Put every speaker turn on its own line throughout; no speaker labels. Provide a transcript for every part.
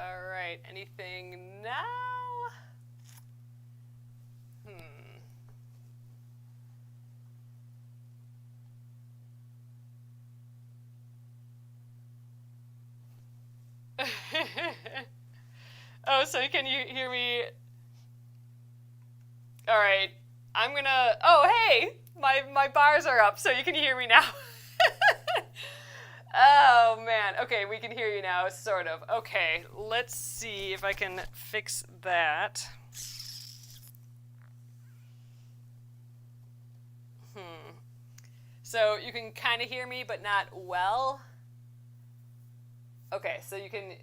All right, anything now? Oh, so can you hear me? All right, I'm gonna. Oh, hey, my bars are up, so you can hear me now. Oh man. Okay, we can hear you now, sort of. Okay, let's see if I can fix that. So you can kind of hear me, but not well. Okay, so you can.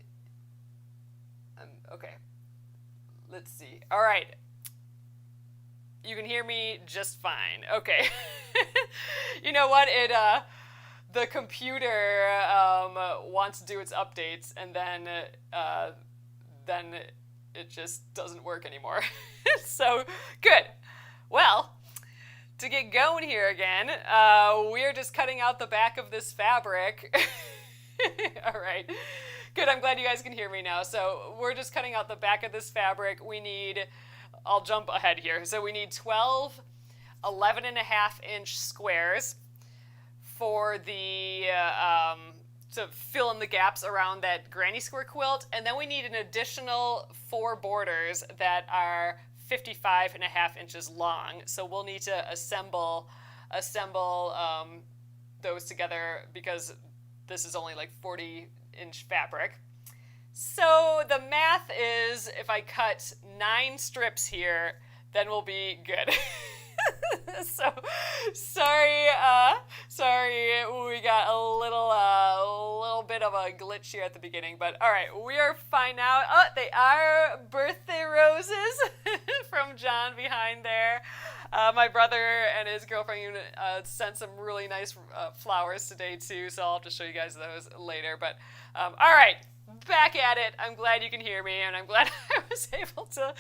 Okay. Let's see. All right. You can hear me just fine. Okay. You know what? The computer wants to do its updates, and then it just doesn't work anymore. So good. Well, to get going here again, we're just cutting out the back of this fabric. All right. Good, I'm glad you guys can hear me now. So we're just cutting out the back of this fabric. I'll jump ahead here. So we need 12 11.5-inch squares for to fill in the gaps around that Granny Square quilt. And then we need an additional 4 borders that are 55.5 inches long. So we'll need to assemble those together because this is only like 40-inch fabric. So the math is if I cut 9 strips here, then we'll be good. So sorry, we got a little bit of a glitch here at the beginning, but all right, we are fine now. Oh, they are birthday roses from John behind there. My brother and his girlfriend sent some really nice flowers today too, so I'll have to show you guys those later. But all right, back at it. I'm glad you can hear me, and I'm glad I was able to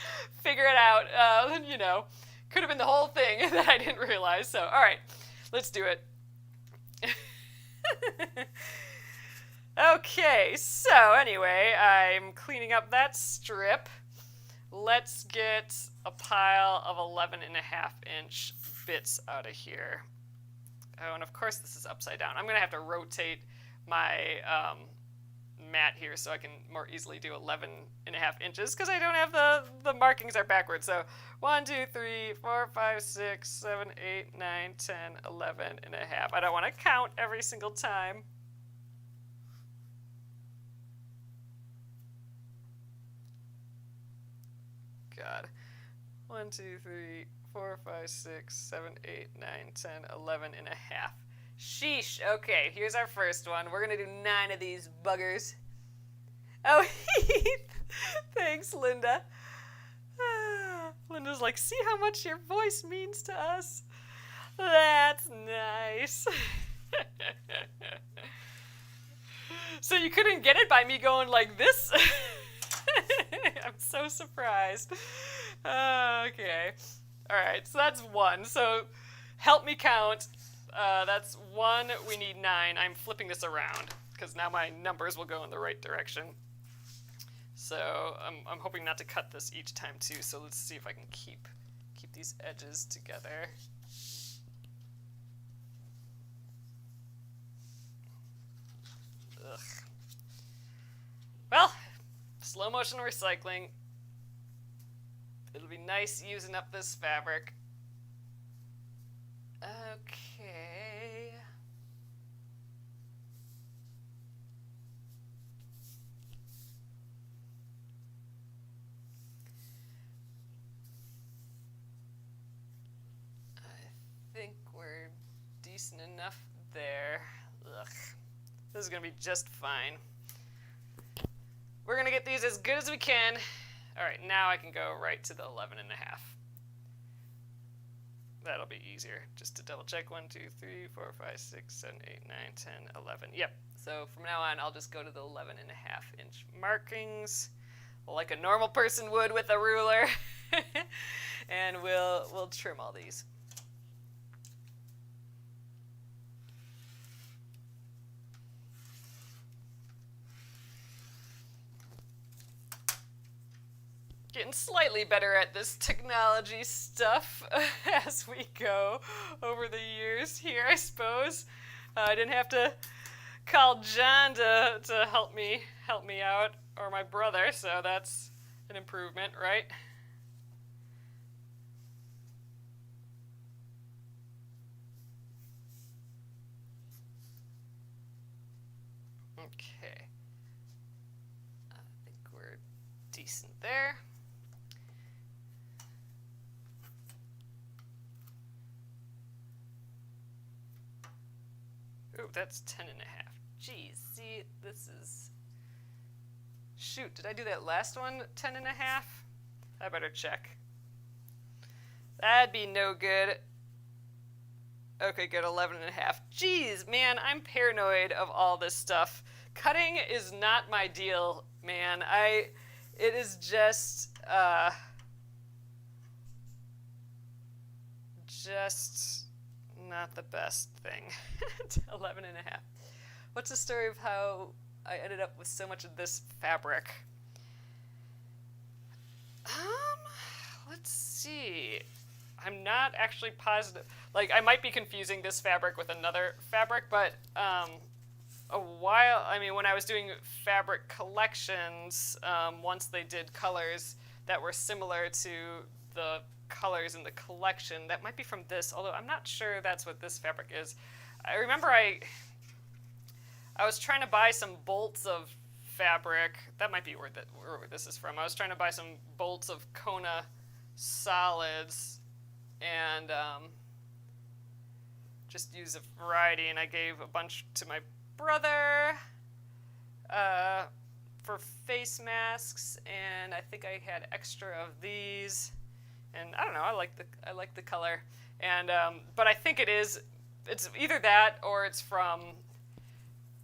figure it out. Could have been the whole thing that I didn't realize. So, all right, let's do it. Okay, so anyway, I'm cleaning up that strip. Let's get a pile of 11.5-inch bits out of here. Oh, and of course this is upside down. I'm going to have to rotate my mat here so I can more easily do 11.5 inches because I don't have the markings are backwards. So 1, 2, 3, 4, 5, 6, 7, 8, 9, 10, 11.5. I don't want to count every single time. God. 1, 2, 3, 4, 5, 6, 7, 8, 9, 10, 11.5. Sheesh. Okay, here's our first one. We're going to do 9 of these buggers. Oh, thanks, Linda. Linda's like, see how much your voice means to us? That's nice. So you couldn't get it by me going like this? I'm so surprised. Okay. All right, so that's 1. So help me count. That's 1. We need 9. I'm flipping this around because now my numbers will go in the right direction. So I'm hoping not to cut this each time too. So let's see if I can keep these edges together. Ugh. Well, slow motion recycling. It'll be nice using up this fabric. Okay. I think we're decent enough there. Ugh. This is gonna be just fine. We're gonna get these as good as we can. All right, now I can go right to the 11.5. That'll be easier. Just to double check. 1, 2, 3, 4, 5, 6, 7, 8, 9, 10, 11. Yep. So from now on, I'll just go to the 11.5-inch markings, like a normal person would with a ruler, and we'll trim all these. getting slightly better at this technology stuff as we go over the years here, I suppose. I didn't have to call John to help me out, or my brother, so that's an improvement, right? Okay. I think we're decent there. Ooh, that's 10 and a half. Geez, see, this is... Shoot, did I do that last one 10 and a half? I better check. That'd be no good. Okay, good, 11 and a half. Geez, man, I'm paranoid of all this stuff. Cutting is not my deal, man. It is just not the best thing. 11 and a half. What's the story of how I ended up with so much of this fabric? Let's see. I'm not actually positive. Like, I might be confusing this fabric with another fabric, but when I was doing fabric collections, once they did colors that were similar to the colors in the collection, that might be from this, although I'm not sure that's what this fabric is. I remember I was trying to buy some bolts of fabric. That might be where this is from. I was trying to buy some bolts of Kona solids and just use a variety, and I gave a bunch to my brother for face masks, and I think I had extra of these, and I don't know, I like the color, and but I think it's either that or it's from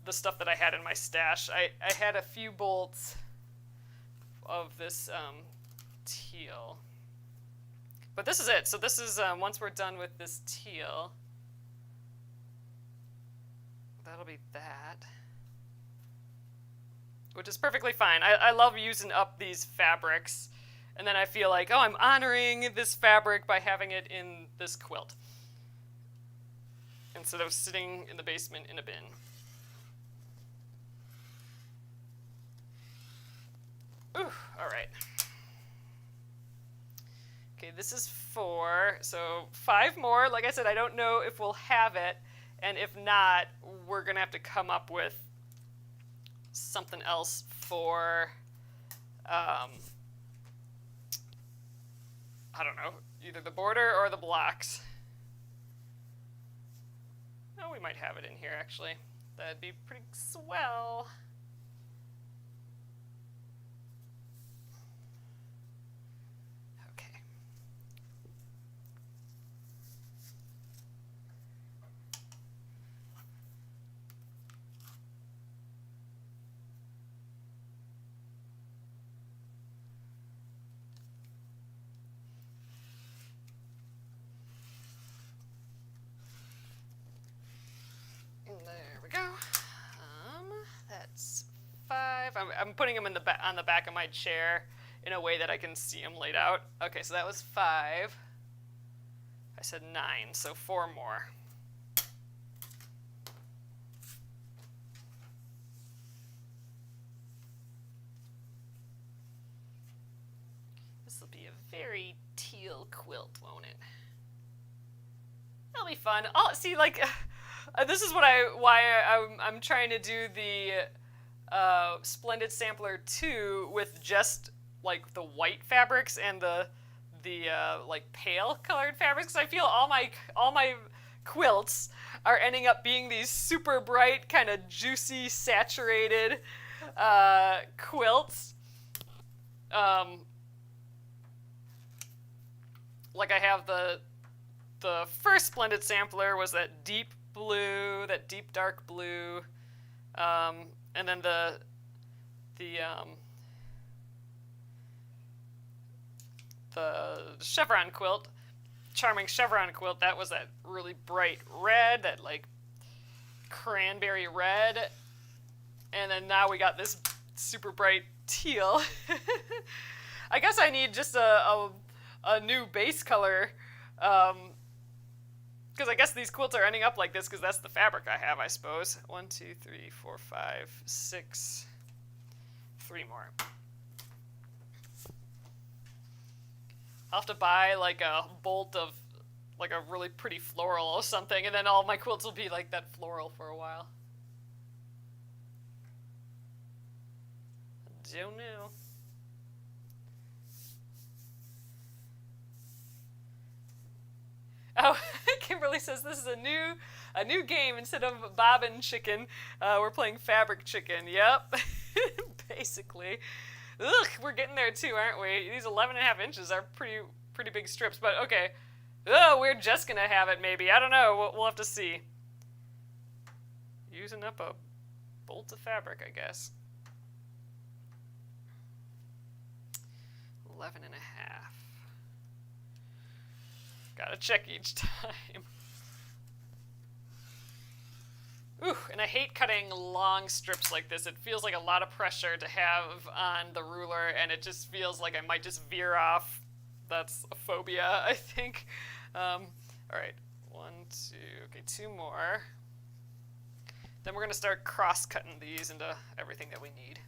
the stuff that I had in my stash. I had a few bolts of this teal. But this is it. So this is, once we're done with this teal, that'll be that. Which is perfectly fine. I love using up these fabrics. And then I feel like, oh, I'm honoring this fabric by having it in this quilt, instead of sitting in the basement in a bin. Ooh, all right. Okay, this is 4, so 5 more. Like I said, I don't know if we'll have it, and if not, we're going to have to come up with something else for, I don't know, either the border or the blocks. Oh, we might have it in here, actually. That'd be pretty swell. There we go. That's 5. I'm putting them on the back of my chair in a way that I can see them laid out. Okay, so that was 5. I said 9, so 4 more. This will be a very teal quilt, won't it? That'll be fun. Oh, see, like, this is why I'm trying to do the Splendid Sampler 2 with just like the white fabrics and the like pale colored fabrics. I feel all my quilts are ending up being these super bright, kind of juicy, saturated quilts. Like I have the first Splendid Sampler was that deep blue, that deep dark blue, and then the chevron quilt, charming chevron quilt, that was that really bright red, that like cranberry red, and then now we got this super bright teal. I guess I need just a new base color, because I guess these quilts are ending up like this because that's the fabric I have, I suppose. 1, 2, 3, 4, 5, 6, 3 more. I'll have to buy like a bolt of like a really pretty floral or something, and then all my quilts will be like that floral for a while. Don't know. Oh, Kimberly says this is a new game instead of bobbin chicken. We're playing fabric chicken. Yep, basically. Ugh, we're getting there too, aren't we? These 11.5 inches are pretty big strips, but okay. Oh, we're just gonna have it maybe. I don't know. We'll have to see. Using up a bolt of fabric, I guess. 11.5. Gotta check each time. Ooh, and I hate cutting long strips like this. It feels like a lot of pressure to have on the ruler, and it just feels like I might just veer off. That's a phobia, I think. All right, 1, 2, okay, 2 more. Then we're gonna start cross-cutting these into everything that we need.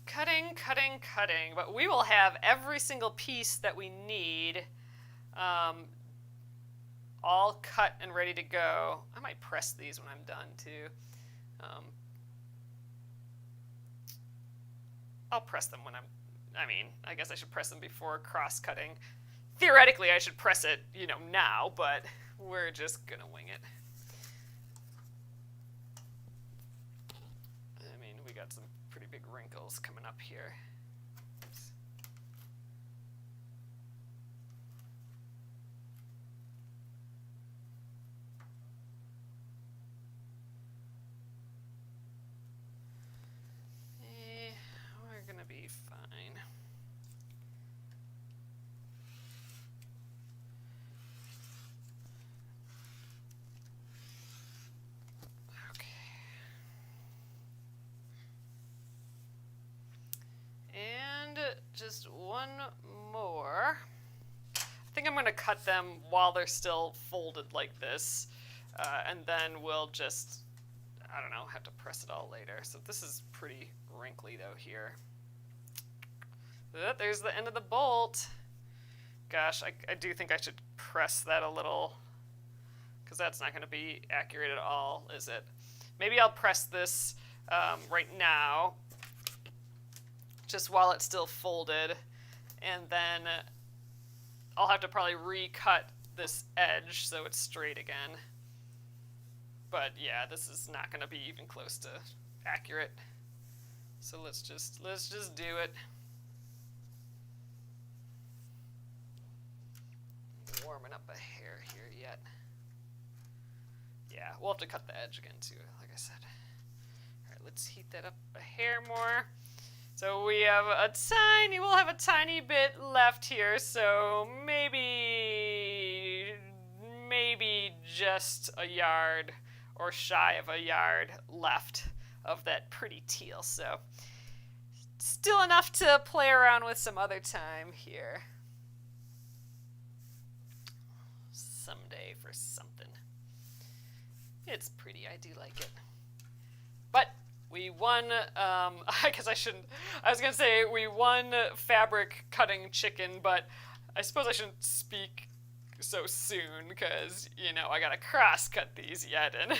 Cutting, cutting, cutting, but we will have every single piece that we need all cut and ready to go. I might press these when I'm done too. I'll press them when I guess I should press them before cross-cutting. Theoretically, I should press it, now, but we're just gonna wing it. I mean, we got some pretty big wrinkles coming up here. Oops. We're gonna be fine. Just one more. I think I'm going to cut them while they're still folded like this, and then we'll just, I don't know, have to press it all later. So this is pretty wrinkly though here. There's the end of the bolt. Gosh, I do think I should press that a little, because that's not going to be accurate at all, is it? Maybe I'll press this right now, just while it's still folded, and then I'll have to probably recut this edge so it's straight again. But yeah, this is not going to be even close to accurate. So let's just do it. Warming up a hair here yet. Yeah, we'll have to cut the edge again too, like I said. All right, let's heat that up a hair more. So we'll have a tiny bit left here, so maybe just a yard or shy of a yard left of that pretty teal. So still enough to play around with some other time here. Someday for something. It's pretty, I do like it. But we won, I guess I was going to say we won fabric cutting chicken, but I suppose I shouldn't speak so soon because, I got to cross-cut these yet, and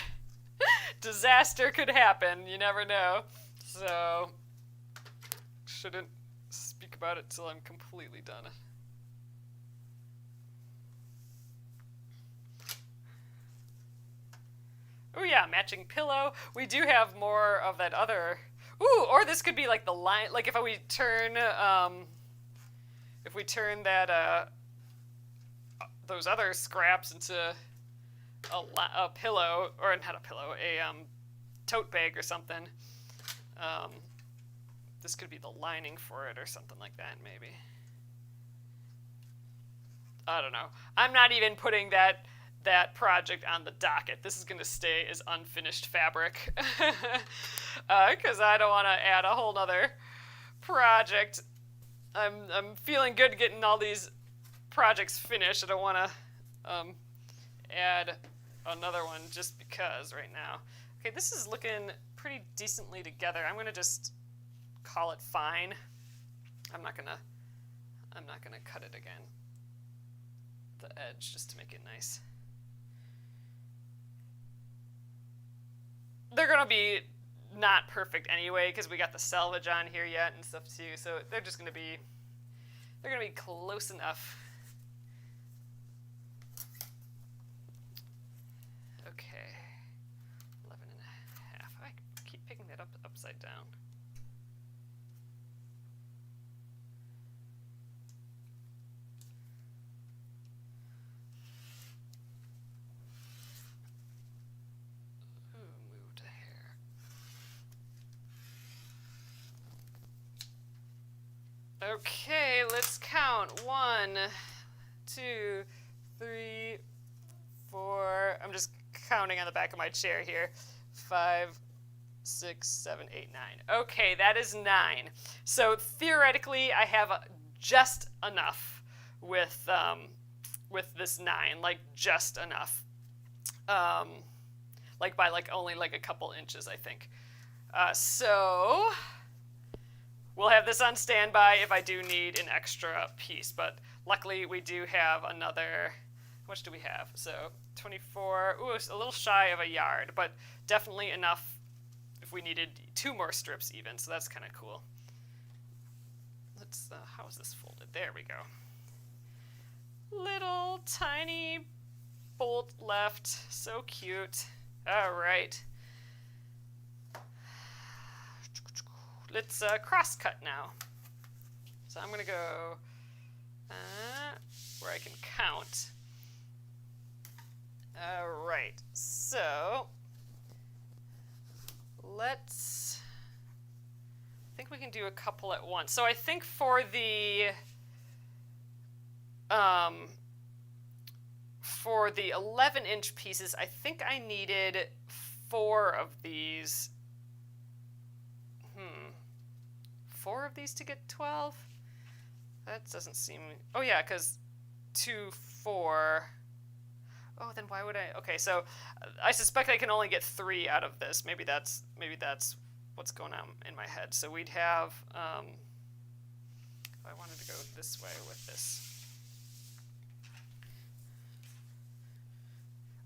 disaster could happen. You never know. So, shouldn't speak about it till I'm completely done. Oh yeah, matching pillow. We do have more of that other. Ooh, or this could be like the line. Like if we turn that those other scraps into a pillow, or not a pillow, a tote bag or something. This could be the lining for it or something like that, maybe. I don't know. I'm not even putting that that project on the docket. This is going to stay as unfinished fabric because I don't want to add a whole nother project. I'm feeling good getting all these projects finished. I don't want to add another one just because right now. Okay, this is looking pretty decently together. I'm going to just call it fine. I'm not gonna cut it again, the edge, just to make it nice. They're gonna be not perfect anyway because we got the selvage on here yet and stuff too, so they're gonna be close enough. Okay, 11 and a half. I keep picking that up upside down. Okay, let's count. 1, 2, 3, 4. I'm just counting on the back of my chair here. 5, 6, 7, 8, 9. Okay, that is 9. So theoretically, I have just enough with this 9, like just enough. Like by like only like a couple inches, I think. So we'll have this on standby if I do need an extra piece, but luckily we do have another, how much do we have? So 24, ooh, it's a little shy of a yard, but definitely enough if we needed 2 more strips even, so that's kind of cool. Let's, how is this folded? There we go. Little tiny bolt left, so cute. All right. Let's cross cut now. So I'm going to go where I can count. All right, so let's, I think we can do a couple at once. So I think for the 11-inch pieces, I think I needed 4 of these. 4 of these to get 12? That doesn't seem... Oh yeah, because 2, 4... Oh, then why would I... Okay, so I suspect I can only get 3 out of this. Maybe that's what's going on in my head. So we'd have... if I wanted to go this way with this.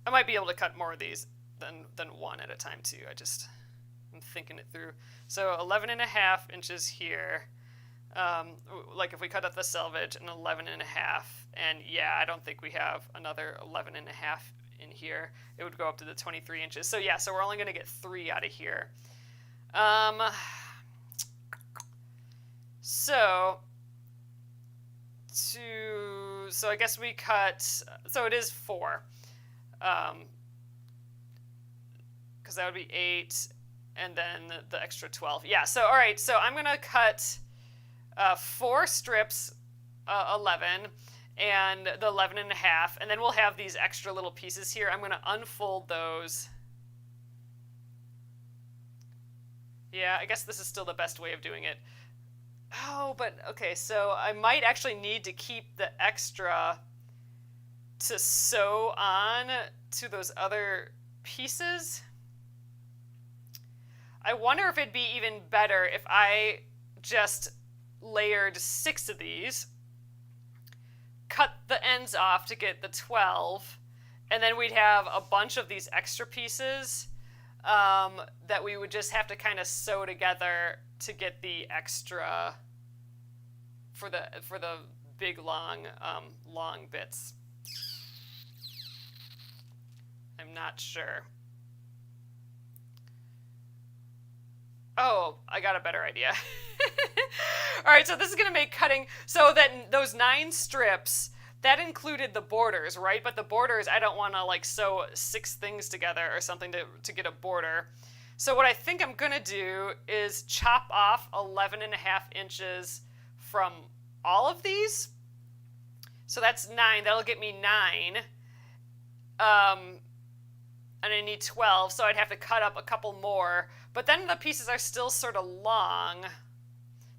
I might be able to cut more of these than 1 at a time too. I'm thinking it through. So 11 and a half inches here. Like if we cut up the selvage, and 11 and a half. And yeah, I don't think we have another 11 and a half in here. It would go up to the 23 inches. So yeah, so we're only going to get 3 out of here. So I guess we cut, so it is 4. Because that would be 8. And then the extra 12. Yeah, so all right, so I'm going to cut 4 strips, 11, and the 11 and a half, and then we'll have these extra little pieces here. I'm going to unfold those. Yeah, I guess this is still the best way of doing it. Oh, but okay, so I might actually need to keep the extra to sew on to those other pieces. I wonder if it'd be even better if I just layered 6 of these, cut the ends off to get the 12, and then we'd have a bunch of these extra pieces that we would just have to kind of sew together to get the extra for the big long bits. I'm not sure. Oh, I got a better idea. All right, so this is going to make cutting, so that those 9 strips, that included the borders, right? But the borders, I don't want to like sew 6 things together or something to get a border. So what I think I'm going to do is chop off 11 and a half inches from all of these. So that's 9. That'll get me 9. and I need 12, so I'd have to cut up a couple more. But then the pieces are still sort of long.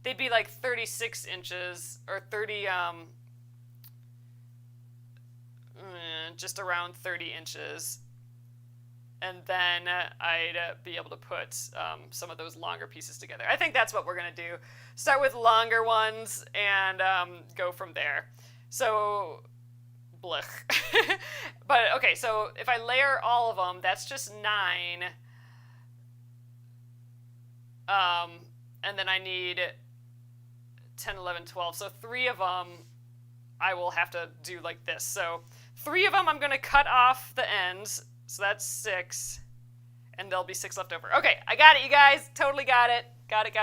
They'd be like 36 inches, or 30, just around 30 inches. And then I'd be able to put some of those longer pieces together. I think that's what we're going to do. Start with longer ones and go from there. So, blech. But, okay, so if I layer all of them, that's just 9. And then I need 10, 11, 12. So 3 of them I will have to do like this. So 3 of them I'm going to cut off the ends. So that's 6. And there'll be 6 left over. Okay, I got it, you guys. Totally got it. Got it.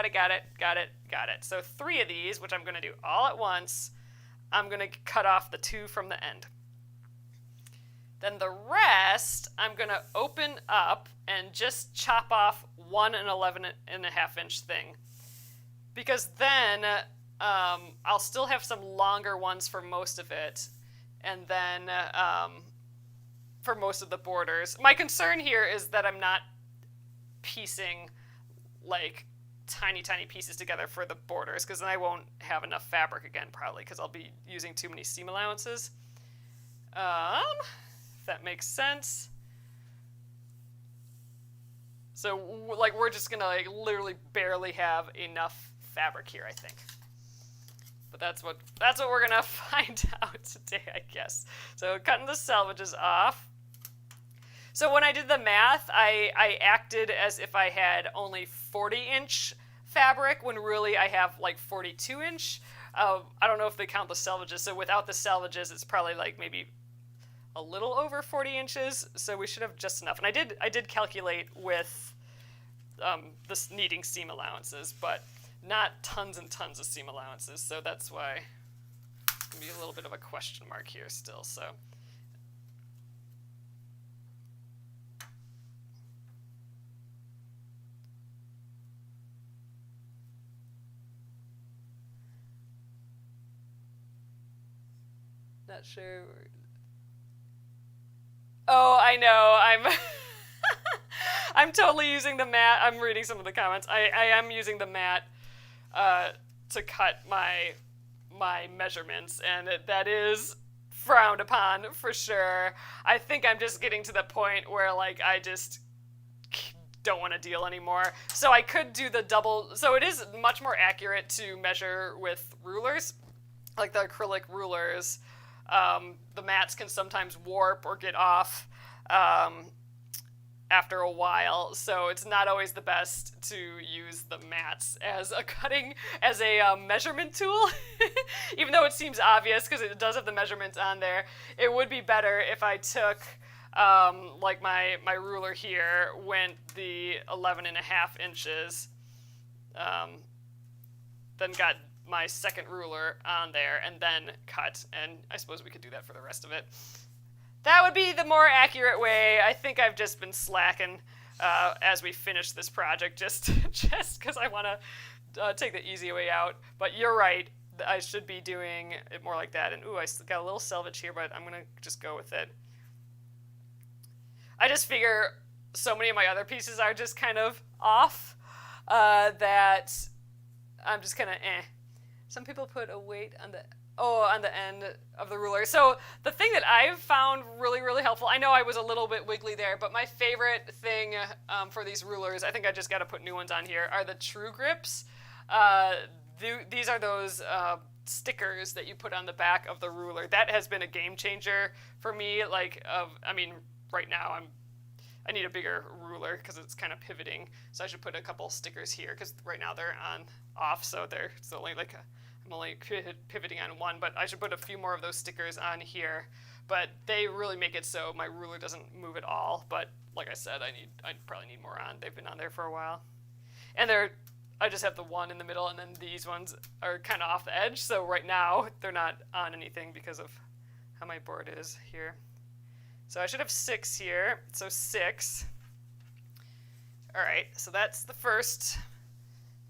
So 3 of these, which I'm going to do all at once, I'm going to cut off the 2 from the end. Then the rest, I'm going to open up and just chop off 1 and 11.5 inch thing. Because then I'll still have some longer ones for most of it. And then for most of the borders. My concern here is that I'm not piecing like tiny pieces together for the borders, because then I won't have enough fabric again, probably, because I'll be using too many seam allowances. If that makes sense. So, like, we're just gonna, like, literally barely have enough fabric here, I think. But that's what we're gonna find out today, I guess. So, cutting the selvages off. So when I did the math, I acted as if I had only 40-inch fabric, when really I have like 42-inch. I don't know if they count the selvages, so without the selvages, it's probably like maybe a little over 40 inches, so we should have just enough. And I did calculate with this needing seam allowances, but not tons and tons of seam allowances, so that's why it's going to be a little bit of a question mark here still, so. Not sure. Oh, I know. I'm totally using the mat. I'm reading some of the comments. I am using the mat to cut my measurements, and that is frowned upon for sure. I think I'm just getting to the point where like I just don't want to deal anymore. So I could do the double. So it is much more accurate to measure with rulers, like the acrylic rulers. The mats can sometimes warp or get off after a while, so it's not always the best to use the mats as a measurement tool. Even though it seems obvious because it does have the measurements on there, it would be better if I took like my ruler here, went the 11.5 inches, then got my second ruler on there and then cut, and I suppose we could do that for the rest of it. That would be the more accurate way. I think I've just been slacking as we finish this project just because I want to take the easy way out. But you're right, I should be doing it more like that. And ooh, I got a little selvage here, but I'm gonna just go with it. I just figure so many of my other pieces are just kind of off that I'm just kind of Some people put a weight on the end of the ruler. So the thing that I've found really, really helpful, I know I was a little bit wiggly there, but my favorite thing for these rulers, I think I just got to put new ones on here, are the True Grips. These are those stickers that you put on the back of the ruler. That has been a game changer for me. Right now I need a bigger ruler because it's kind of pivoting. So I should put a couple stickers here because right now they're off, so it's only like I'm only pivoting on one, but I should put a few more of those stickers on here. But they really make it so my ruler doesn't move at all. But like I said, I probably need more on. They've been on there for a while. And I just have the one in the middle, and then these ones are kind of off the edge. So right now they're not on anything because of how my board is here. So I should have 6 here, so 6. All right, so that's the first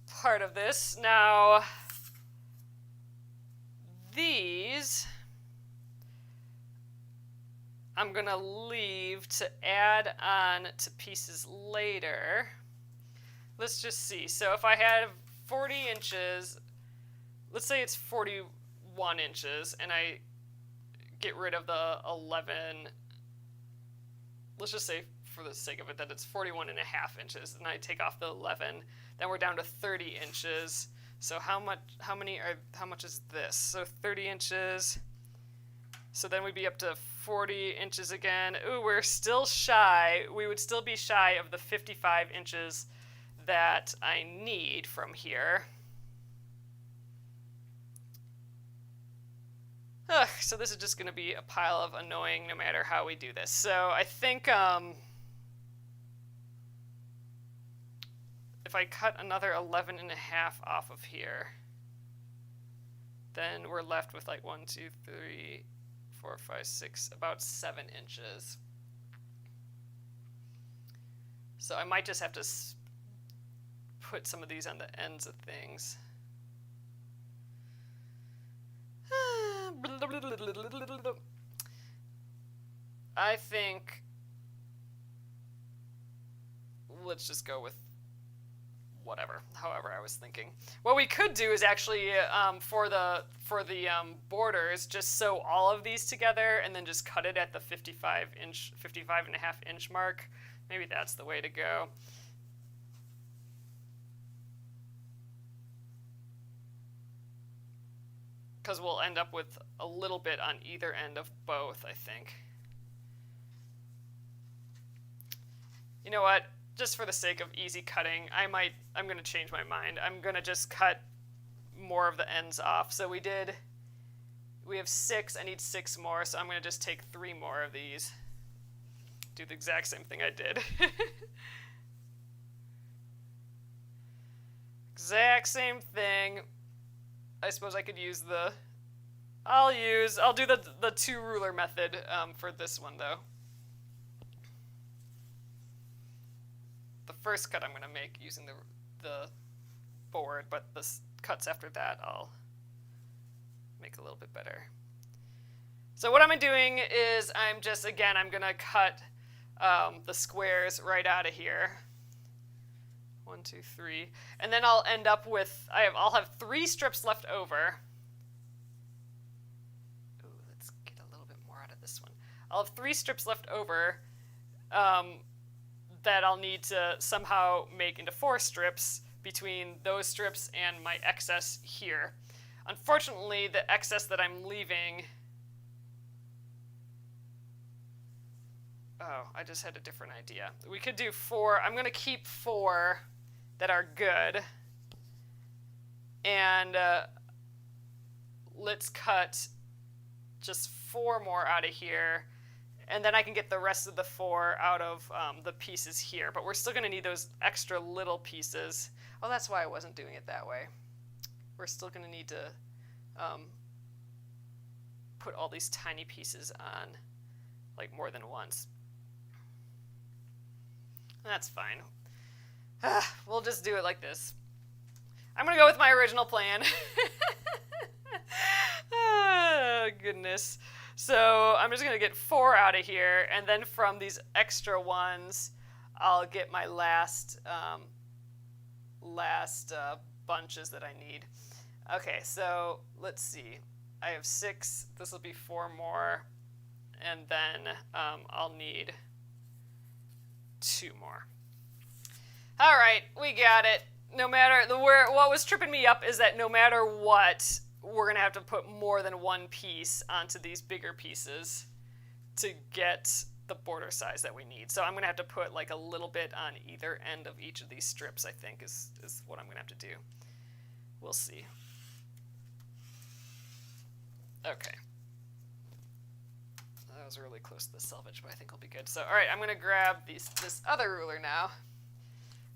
part of this. Now, these, I'm gonna leave to add on to pieces later. Let's just see. So if I have 40 inches, let's say it's 41 inches, and I get rid of the 11. Let's just say, for the sake of it, that it's 41 and a half inches, and I take off the 11. Then we're down to 30 inches. So how much is this? So 30 inches. So then we'd be up to 40 inches again. Ooh, we're still shy. We would still be shy of the 55 inches that I need from here. Ugh, so this is just going to be a pile of annoying no matter how we do this. So I think if I cut another 11 and a half off of here, then we're left with like 1, 2, 3, 4, 5, 6, about 7 inches. So I might just have to put some of these on the ends of things. I think let's just go with whatever, however I was thinking. What we could do is actually for the borders, just sew all of these together and then just cut it at the 55 and a half inch mark. Maybe that's the way to go. Because we'll end up with a little bit on either end of both, I think. You know what? Just for the sake of easy cutting, I'm going to change my mind. I'm going to just cut more of the ends off. So we have 6. I need 6 more, so I'm going to just take 3 more of these. Do the exact same thing I did. Exact same thing. I suppose I could use I'll do the 2 ruler method for this one though. The first cut I'm going to make using the board, but the cuts after that I'll make a little bit better. So what I'm doing is I'm going to cut the squares right out of here. 1, 2, 3, and then I'll end up with I'll have 3 strips left over. Ooh, let's get a little bit more out of this one. I'll have 3 strips left over that I'll need to somehow make into 4 strips between those strips and my excess here. Unfortunately, the excess that I'm leaving. Oh, I just had a different idea. We could do 4. I'm going to keep 4 that are good. And let's cut just 4 more out of here. And then I can get the rest of the 4 out of the pieces here. But we're still going to need those extra little pieces. Oh, that's why I wasn't doing it that way. We're still going to need to put all these tiny pieces on, like more than once. That's fine. We'll just do it like this. I'm going to go with my original plan. Oh, goodness. So I'm just going to get 4 out of here, and then from these extra ones, I'll get my last bunches that I need. Okay, so let's see. I have 6. This will be 4 more, and then I'll need 2 more. All right, we got it. No matter what was tripping me up is that no matter what, we're going to have to put more than 1 piece onto these bigger pieces to get the border size that we need. So I'm going to have to put like a little bit on either end of each of these strips, I think, is what I'm going to have to do. We'll see. Okay. That was really close to the selvage, but I think we'll be good. So, all right, I'm going to grab this other ruler now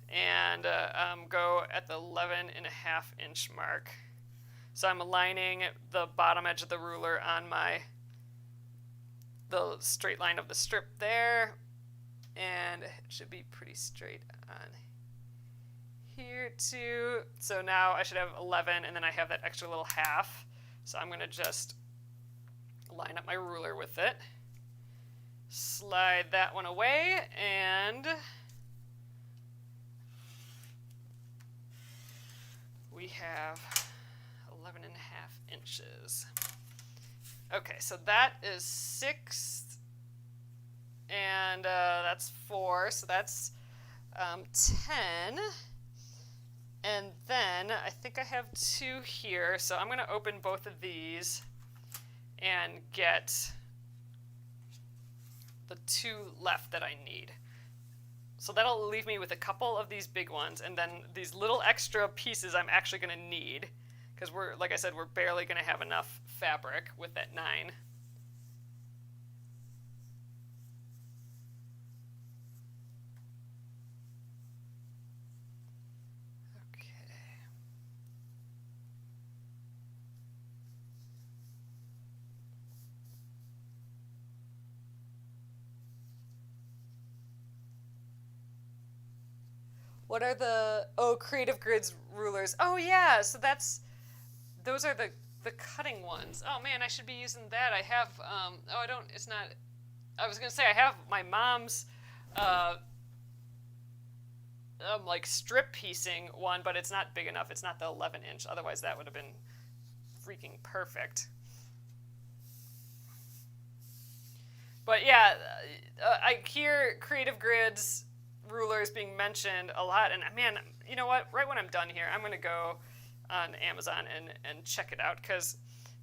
and go at the 11 and a half inch mark. So I'm aligning the bottom edge of the ruler on the straight line of the strip there, and it should be pretty straight on here too. So now I should have 11, and then I have that extra little half. So I'm going to just line up my ruler with it. slide that one away, and we have 11.5 inches. Okay, so that is 6, and that's 4, so that's 10. And then I think I have 2 here, so I'm going to open both of these and get the 2 left that I need. So that'll leave me with a couple of these big ones, and then these little extra pieces I'm actually going to need, because we're, like I said, we're barely going to have enough fabric with that 9. What are the, oh, Creative Grids rulers. Oh yeah, so those are the cutting ones. Oh man, I should be using that. I have, I was gonna say I have my mom's, like strip piecing one, but it's not big enough. It's not the 11-inch. Otherwise that would have been freaking perfect. But yeah, I hear Creative Grids rulers being mentioned a lot, and man, you know what, right when I'm done here, I'm going to go on Amazon and check it out, because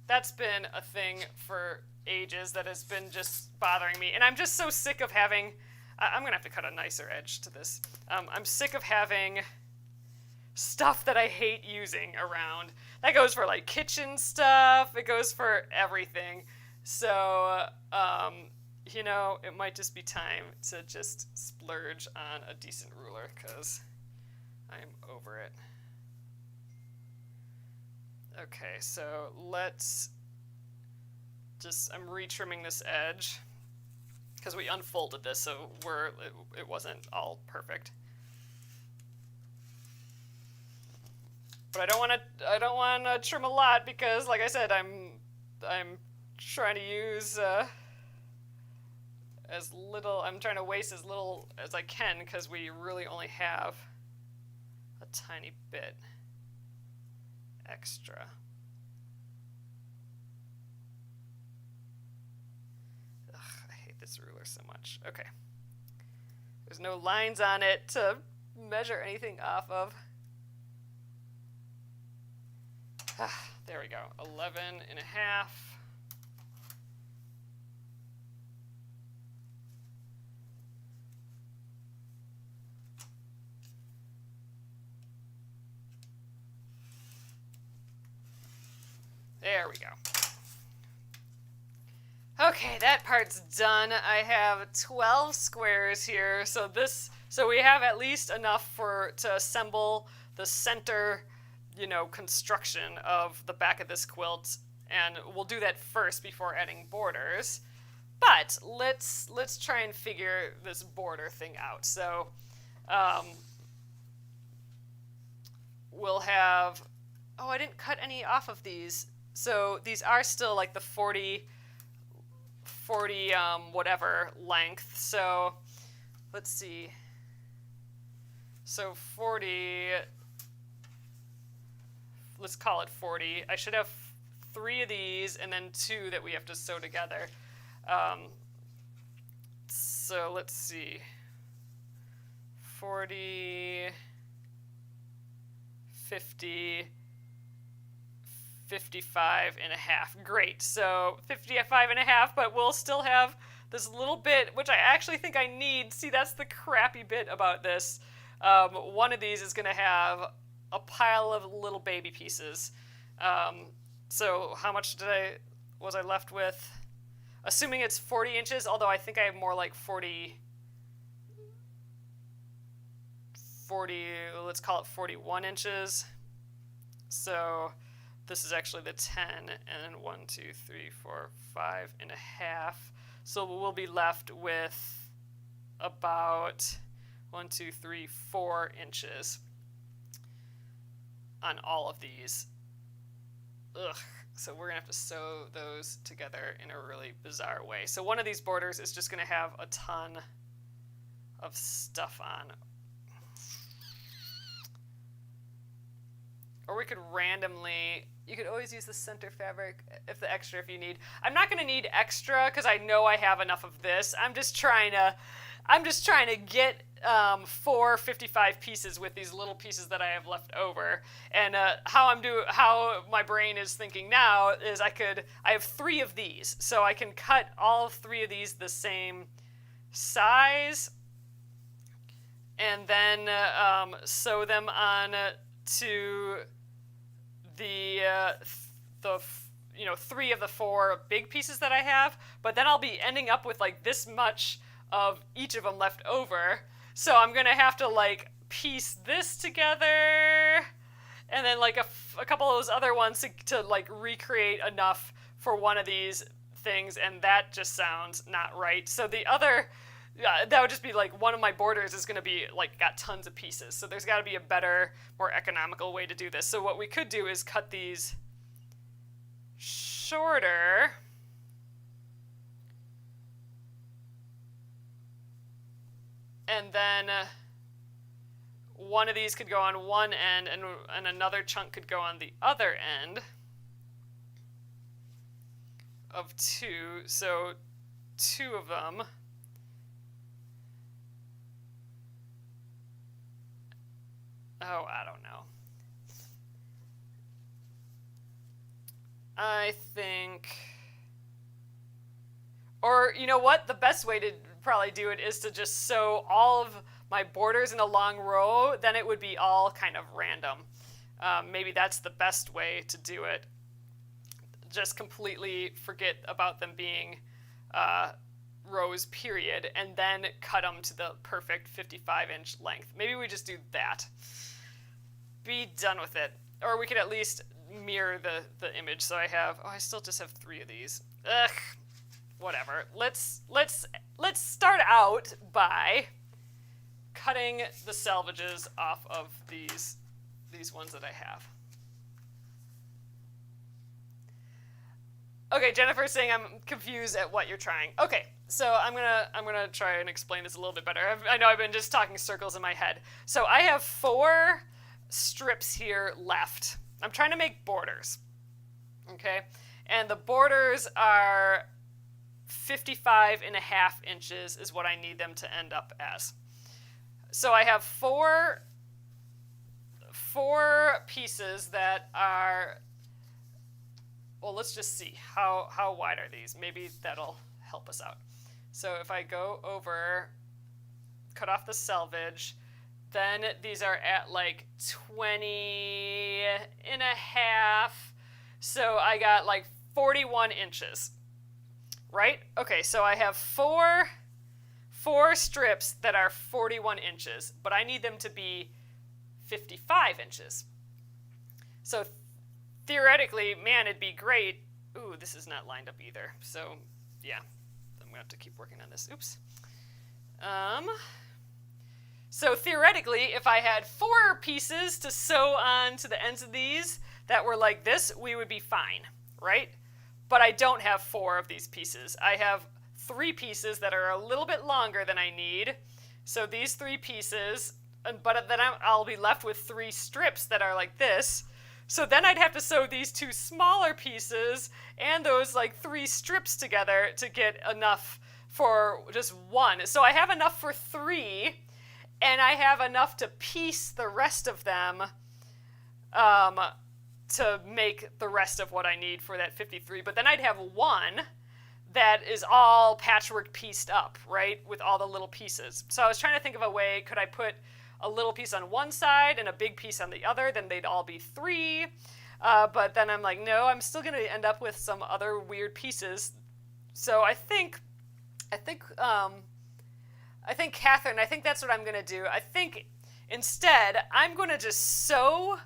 that's been a thing for ages that has been just bothering me, and I'm just so sick of having, I'm going to have to cut a nicer edge to this, I'm sick of having stuff that I hate using around. That goes for like kitchen stuff, it goes for everything, so you know, it might just be time to just splurge on a decent ruler, because I'm over it. Okay, so let's just, I'm retrimming this edge, because we unfolded this, so it wasn't all perfect. But I don't want to trim a lot, because like I said, I'm trying to use as little, I'm trying to waste as little as I can, because we really only have a tiny bit extra. Ugh, I hate this ruler so much. Okay. There's no lines on it to measure anything off of. There we go, 11.5. There we go. Okay, that part's done. I have 12 squares here, so we have at least enough to assemble the center, you know, construction of the back of this quilt, and we'll do that first before adding borders. But let's try and figure this border thing out. So we'll have, oh, I didn't cut any off of these. So these are still like the 40 whatever length. So let's see. So 40, let's call it 40. I should have 3 of these and then 2 that we have to sew together. So let's see. 40, 50, 55.5. Great. So 55.5, but we'll still have this little bit, which I actually think I need. See, that's the crappy bit about this. One of these is going to have a pile of little baby pieces. So how much was I left with? Assuming it's 40 inches, although I think I have more like 40, let's call it 41 inches. So this is actually the 10, and 1, 2, 3, 4, 5.5. So we'll be left with about 1, 2, 3, 4 inches on all of these. Ugh. So we're gonna have to sew those together in a really bizarre way. So one of these borders is just gonna have a ton of stuff on. Or we could randomly, you could always use the center fabric if you need. I'm not gonna need extra because I know I have enough of this. I'm just trying to get 4 55 pieces with these little pieces that I have left over. And how my brain is thinking now is I have 3 of these, so I can cut all 3 of these the same size, and then sew them on to the 3 of the 4 big pieces that I have. But then I'll be ending up with like this much of each of them left over. So I'm gonna have to like piece this together, and then like a couple of those other ones to like recreate enough for one of these things, and that just sounds not right. So the other, that would just be like one of my borders is gonna be like got tons of pieces. So there's gotta be a better, more economical way to do this. So what we could do is cut these shorter. And then one of these could go on one end, and another chunk could go on the other end of 2. So 2 of them. Oh, I don't know. I think, or you know what? The best way to probably do it is to just sew all of my borders in a long row. Then it would be all kind of random. Maybe that's the best way to do it. Just completely forget about them being rows, period, and then cut them to the perfect 55-inch length. Maybe we just do that. Be done with it. Or we could at least mirror the image. So I still just have 3 of these. Ugh. Whatever. Let's start out by cutting the salvages off of these ones that I have. Okay, Jennifer's saying I'm confused at what you're trying. Okay, so I'm gonna try and explain this a little bit better. I know I've been just talking circles in my head. So I have 4 strips here left. I'm trying to make borders. Okay, and the borders are 55.5 inches is what I need them to end up as. So I have four pieces that are, well, let's just see how wide are these. Maybe that'll help us out. So if I go over, cut off the selvage, then these are at like 20.5. So I got like 41 inches. Right? Okay, so I have four strips that are 41 inches, but I need them to be 55 inches. So theoretically, man, it'd be great. Ooh, this is not lined up either. So yeah, I'm gonna have to keep working on this. Oops. So theoretically, if I had 4 pieces to sew on to the ends of these that were like this, we would be fine, right? But I don't have 4 of these pieces. I have 3 pieces that are a little bit longer than I need. So these 3 pieces, but then I'll be left with 3 strips that are like this. So then I'd have to sew these 2 smaller pieces and those like 3 strips together to get enough for just 1. So I have enough for 3, and I have enough to piece the rest of them to make the rest of what I need for that 53. But then I'd have 1 that is all patchwork pieced up, right, with all the little pieces. So I was trying to think of a way, could I put a little piece on one side and a big piece on the other? Then they'd all be 3. But then I'm like, no, I'm still going to end up with some other weird pieces. So I think, Catherine, I think that's what I'm going to do. I think instead, I'm going to just sew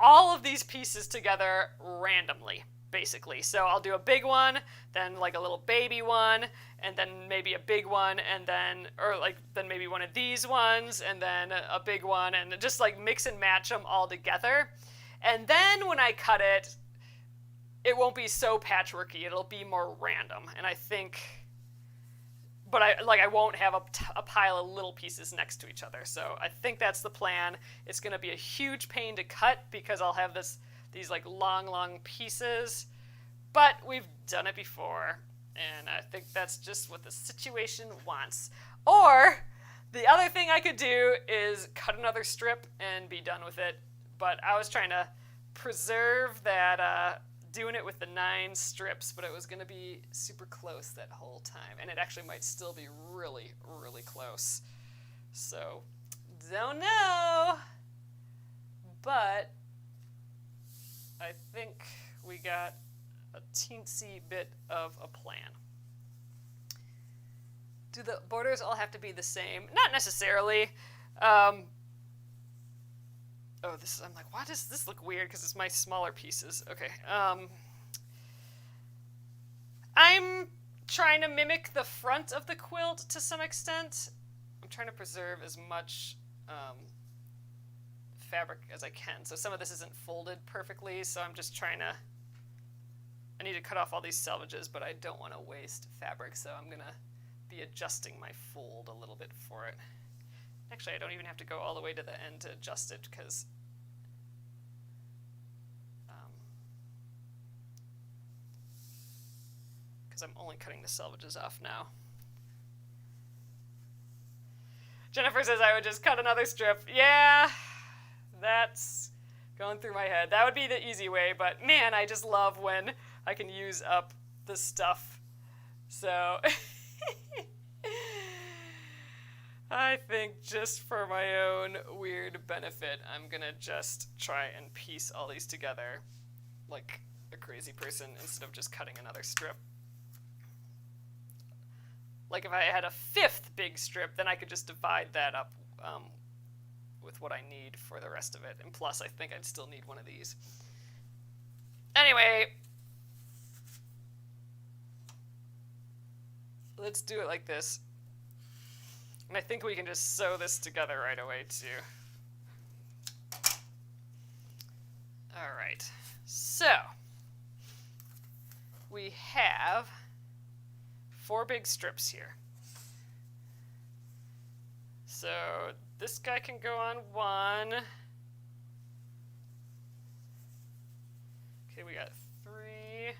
all of these pieces together randomly, basically. So I'll do a big one, then like a little baby one, and then maybe a big one, and then, or like, then maybe one of these ones, and then a big one, and just like mix and match them all together. And then when I cut it, it won't be so patchworky. It'll be more random. And I think, but I won't have a pile of little pieces next to each other. So I think that's the plan. It's going to be a huge pain to cut because I'll have these like long pieces, but we've done it before. And I think that's just what the situation wants. Or the other thing I could do is cut another strip and be done with it. But I was trying to preserve that, doing it with the 9 strips, but it was going to be super close that whole time. And it actually might still be really, really close. So, don't know. But I think we got a teensy bit of a plan. Do the borders all have to be the same? Not necessarily. I'm like, why does this look weird? Because it's my smaller pieces. Okay. I'm trying to mimic the front of the quilt to some extent. I'm trying to preserve as much fabric as I can. So some of this isn't folded perfectly, so I'm just trying to... I need to cut off all these selvages, but I don't want to waste fabric, so I'm going to be adjusting my fold a little bit for it. Actually, I don't even have to go all the way to the end to adjust it because I'm only cutting the selvages off now. Jennifer says I would just cut another strip. Yeah, that's going through my head. That would be the easy way, but man, I just love when I can use up the stuff. So I think just for my own weird benefit, I'm gonna just try and piece all these together like a crazy person instead of just cutting another strip. Like if I had a 5th big strip, then I could just divide that up with what I need for the rest of it. And plus, I think I'd still need one of these. Anyway, let's do it like this. And I think we can just sew this together right away, too. All right. So, we have 4 big strips here. So this guy can go on 1. Okay, we got 3.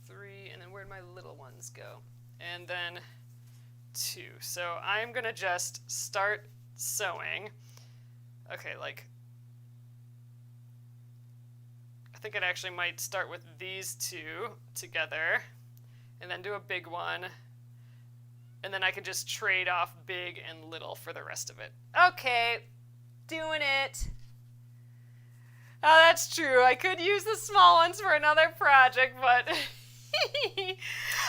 3, and then where'd my little ones go? And then 2. So I'm gonna just start sewing. Okay, like I think it actually might start with these 2 together and then do a big one, and then I could just trade off big and little for the rest of it. Okay, doing it. Oh, that's true. I could use the small ones for another project, but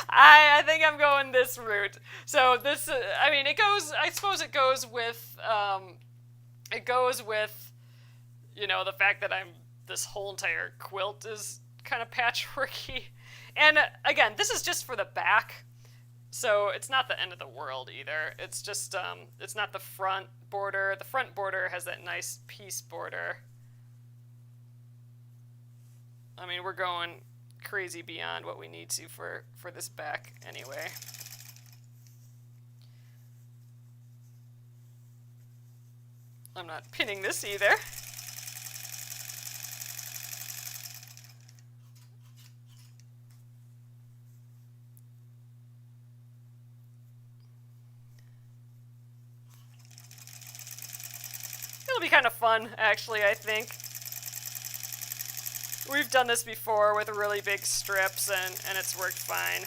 I think I'm going this route. So this, I mean, it goes, I suppose it goes with, you know, the fact that this whole entire quilt is kind of patchworky. And again, this is just for the back, so it's not the end of the world either. It's just, it's not the front border. The front border has that nice piece border. I mean, we're going crazy beyond what we need to for this back anyway. I'm not pinning this either. It'll be kind of fun, actually, I think. We've done this before with really big strips, and it's worked fine.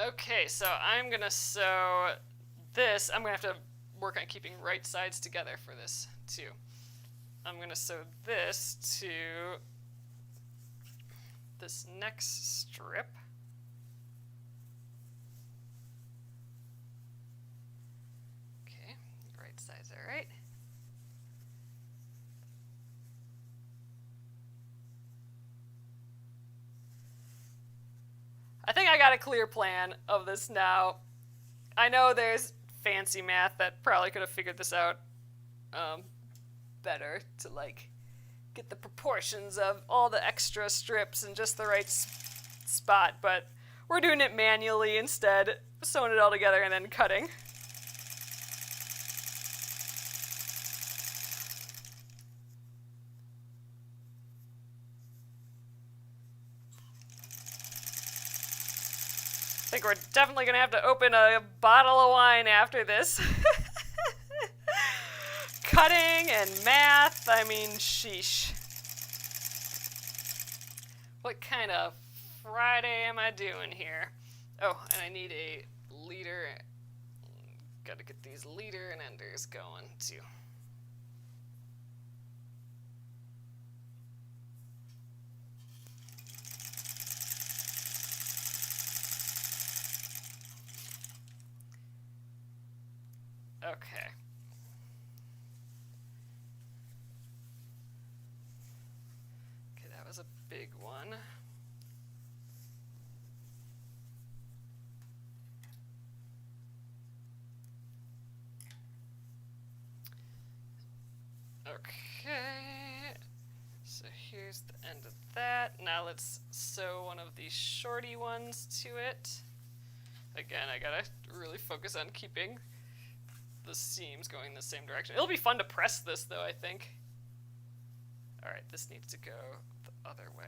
Okay, so I'm going to sew this. I'm going to have to work on keeping right sides together for this, too. I'm going to sew this to this next strip. Okay, right sides are right. I think I got a clear plan of this now. I know there's fancy math that probably could have figured this out better to like get the proportions of all the extra strips in just the right spot, but we're doing it manually instead, sewing it all together and then cutting. I think we're definitely going to have to open a bottle of wine after this. Cutting and math, I mean, sheesh. What kind of Friday am I doing here? Oh, and I need a leader. Gotta get these leader and enders going, too. Okay. Okay, that was a big one. Okay. So here's the end of that. Now let's sew one of these shorty ones to it. Again, I gotta really focus on keeping the seams going the same direction. It'll be fun to press this though, I think. Alright, this needs to go the other way.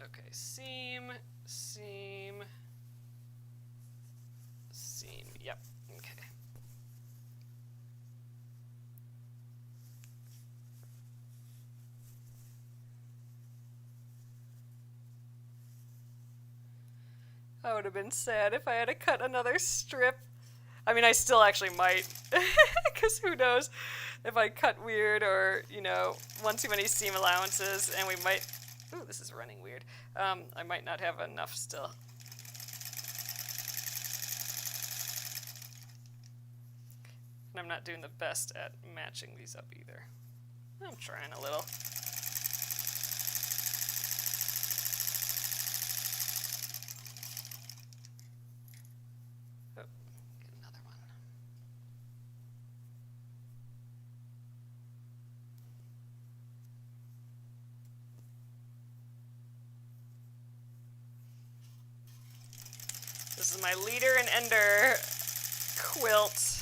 Okay, seam, seam, seam. Yep, okay. I would have been sad if I had to cut another strip. I mean, I still actually might, because who knows if I cut weird or, you know, one too many seam allowances, and we might, ooh, this is running weird. I might not have enough still. And I'm not doing the best at matching these up either. I'm trying a little. This is my leader and ender quilt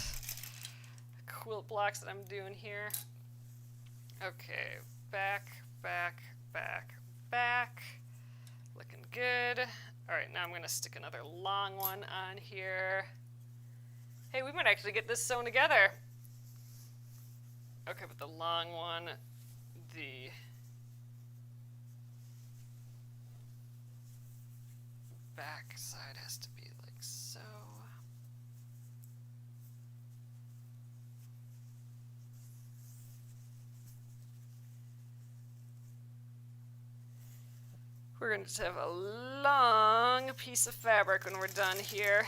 blocks that I'm doing here. Okay, back, back, back, back. Looking good. All right, now I'm gonna stick another long one on here. Hey, we might actually get this sewn together. Okay, but the long one, the back side has to be like so. We're going to just have a long piece of fabric when we're done here.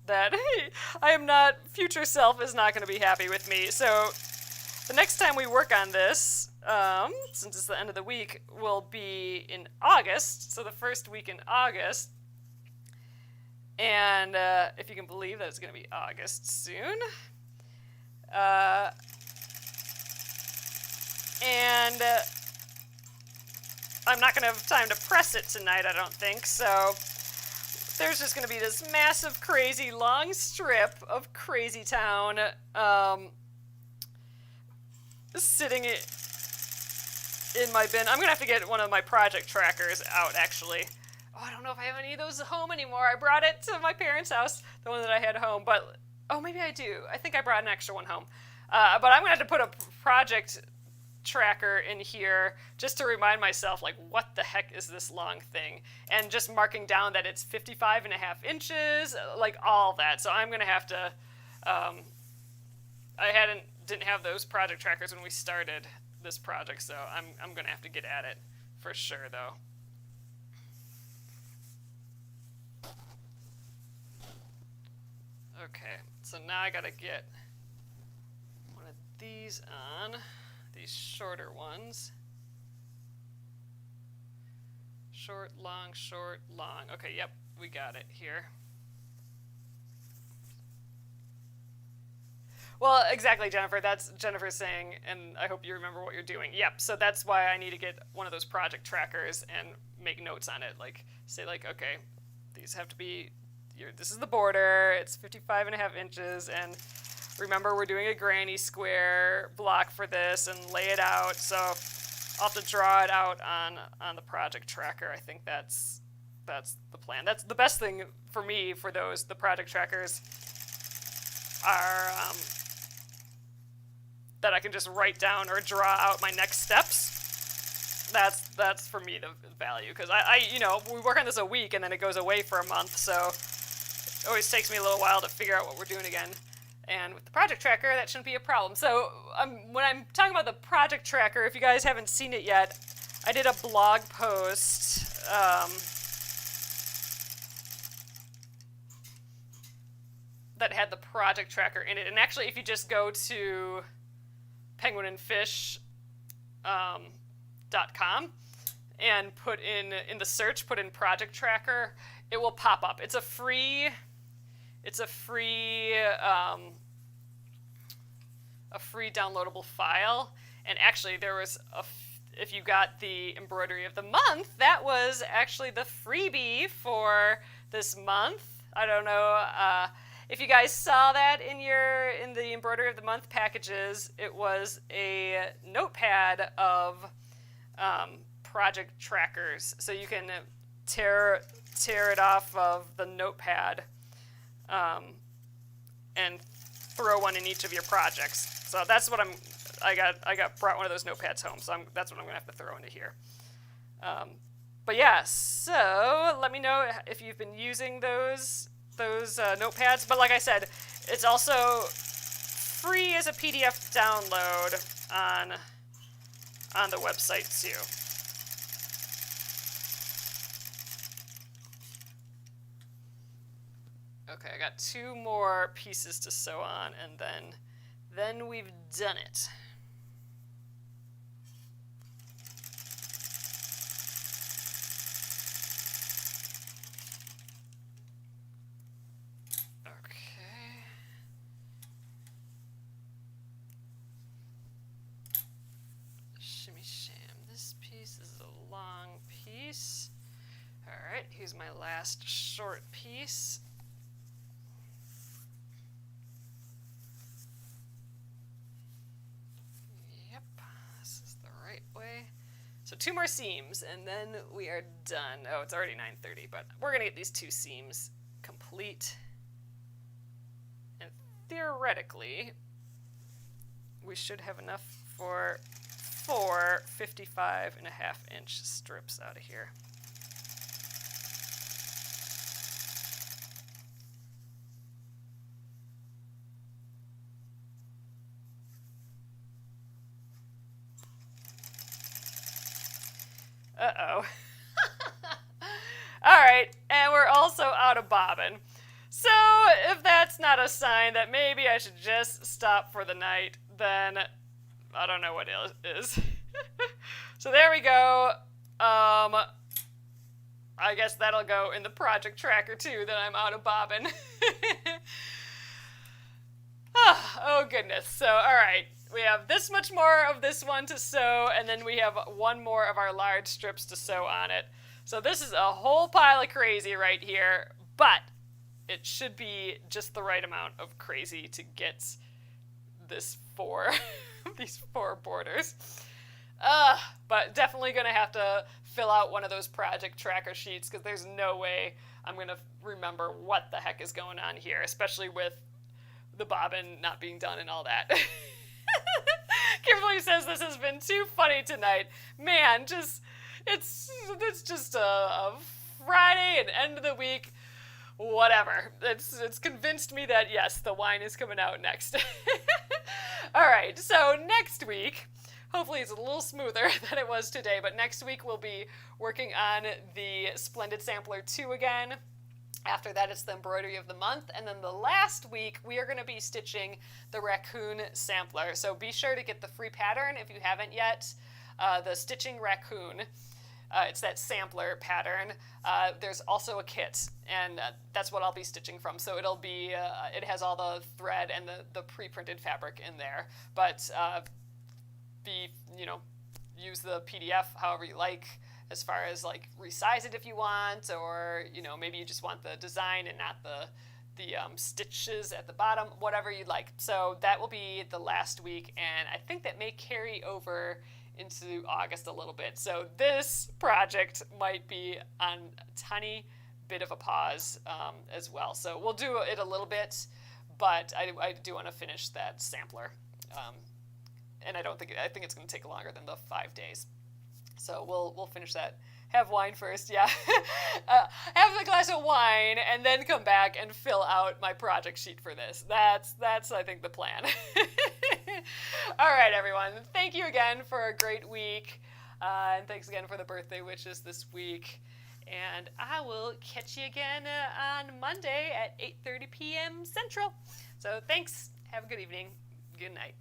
That I am not, future self is not going to be happy with me. So the next time we work on this, since it's the end of the week, will be in August. So the first week in August. And if you can believe that it's going to be August soon. I'm not going to have time to press it tonight, I don't think. So there's just going to be this massive, crazy, long strip of Crazy Town sitting in my bin. I'm going to have to get one of my project trackers out, actually. Oh, I don't know if I have any of those at home anymore. I brought it to my parents' house, the one that I had home. But, oh, maybe I do. I think I brought an extra one home. But I'm going to have to put a project tracker in here just to remind myself, like, what the heck is this long thing? And just marking down that it's 55 and a half inches, like all that. So I'm going to have to, didn't have those project trackers when we started this project, so I'm going to have to get at it for sure, though. Okay, so now I got to get one of these on. These shorter ones. Short, long, short, long. Okay, yep, we got it here. Well, exactly, Jennifer. That's Jennifer's saying, and I hope you remember what you're doing. Yep, so that's why I need to get one of those project trackers and make notes on it. Like, say, like, okay, these have to be, this is the border, it's 55.5 inches, and remember we're doing a granny square block for this and lay it out, so I'll have to draw it out on the project tracker. I think that's the plan. That's the best thing for me for those, the project trackers are that I can just write down or draw out my next steps. That's for me the value, because I we work on this a week and then it goes away for a month, so it always takes me a little while to figure out what we're doing again. And with the project tracker, that shouldn't be a problem. So when I'm talking about the project tracker, if you guys haven't seen it yet, I did a blog post that had the project tracker in it. And actually, if you just go to penguinandfish.com and put in the search, put in project tracker, it will pop up. It's a free downloadable file. And actually, there was if you got the embroidery of the month, that was actually the freebie for this month. I don't know if you guys saw that in the embroidery of the month packages. It was a notepad of project trackers, so you can tear it off of the notepad and throw one in each of your projects. So that's what I brought one of those notepads home, so that's what I'm gonna have to throw into here. But yeah, so let me know if you've been using those notepads. But like I said, it's also free as a PDF download on the website too. Okay, I got 2 more pieces to sew on, and then we've done it. Okay. Shimmy sham. This piece is a long piece. All right, here's my last short piece. Way. So 2 more seams and then we are done. Oh, it's already 9:30, but we're gonna get these 2 seams complete, and theoretically we should have enough for 4 55.5-inch strips out of here. Uh-oh. All right, and we're also out of bobbin. So if that's not a sign that maybe I should just stop for the night, then I don't know what is. So there we go. I guess that'll go in the project tracker too, that I'm out of bobbin. Oh goodness. So all right. We have this much more of this one to sew, and then we have 1 more of our large strips to sew on it. So this is a whole pile of crazy right here, but it should be just the right amount of crazy to get these 4 borders. But definitely going to have to fill out one of those project tracker sheets, because there's no way I'm going to remember what the heck is going on here, especially with the bobbin not being done and all that. Kimberly says this has been too funny tonight. Man, it's just a Friday and end of the week. Whatever. It's convinced me that yes, the wine is coming out next. All right, so next week, hopefully it's a little smoother than it was today, but next week we'll be working on the Splendid Sampler 2 again. After that, it's the embroidery of the month. And then the last week, we are going to be stitching the raccoon sampler. So be sure to get the free pattern if you haven't yet, the stitching raccoon. It's that sampler pattern. There's also a kit, and that's what I'll be stitching from. So it'll be, it has all the thread and the pre-printed fabric in there. But use the PDF however you like, as far as like resize it if you want, or maybe you just want the design and not the stitches at the bottom, whatever you'd like. So that will be the last week, and I think that may carry over into August a little bit. So this project might be on a tiny bit of a pause as well. So we'll do it a little bit, but I do want to finish that sampler. And I think it's going to take longer than the 5 days. So we'll finish that. Have wine first, yeah. Have a glass of wine and then come back and fill out my project sheet for this. That's I think the plan. All right, everyone. Thank you again for a great week. And thanks again for the birthday wishes this week. And I will catch you again on Monday at 8:30 p.m. Central. So thanks. Have a good evening. Good night.